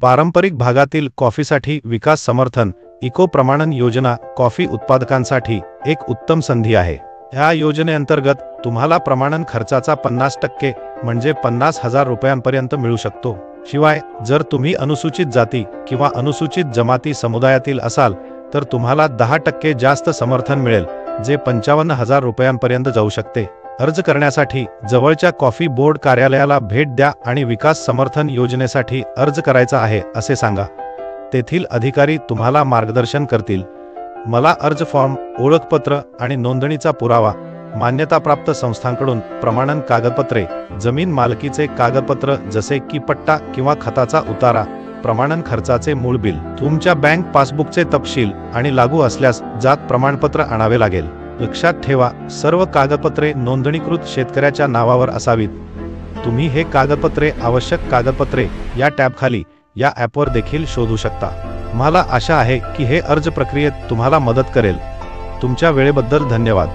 पारंपरिक भागातील कॉफीसाठी विकास समर्थन इको प्रमाणन योजना कॉफी उत्पादकांसाठी एक उत्तम संधी आहे। या योजनेअंतर्गत तुम्हाला प्रमाणन खर्चाचा 50% म्हणजे 50,000 रुपयांपर्यंत मिळू शकतो। शिवाय जर तुम्ही अनुसूचित जाती किंवा अनुसूचित जमाती समुदायातील असाल तर तुम्हाला 10% जास्त समर्थन मिळेल, जे 55,000 रुपयांपर्यंत जाऊ शकते। अर्ज करण्यासाठी जवळच्या कॉफी बोर्ड कार्यालयाला भेट द्या आणि विकास समर्थन योजनेसाठी अर्ज करायचा आहे असे सांगा। तेथील अधिकारी तुम्हाला मार्गदर्शन करतील। मला अर्ज फॉर्म, ओळखपत्र आणि नोंदणीचा पुरावा, मान्यताप्राप्त संस्थांकडून प्रमाणन कागदपत्रे, जमीन मालकीचे कागदपत्र जसे की पट्टा किंवा खताचा उतारा, प्रमाणन खर्चाचे मूळ बिल, तुमच्या बँक पासबुकचे तपशील आणि लागू असल्यास जात प्रमाणपत्र आणावे लागेल। लक्षात ठेवा, सर्व कागदपत्रे नोंदणीकृत शेतकऱ्याच्या नावावर असावीत। तुम्ही हे कागदपत्रे आवश्यक कागदपत्रे या टॅबखाली या ॲपवर देखील शोधू शकता। मला आशा आहे की हे अर्ज प्रक्रियेत तुम्हाला मदत करेल। तुमच्या वेळेबद्दल धन्यवाद।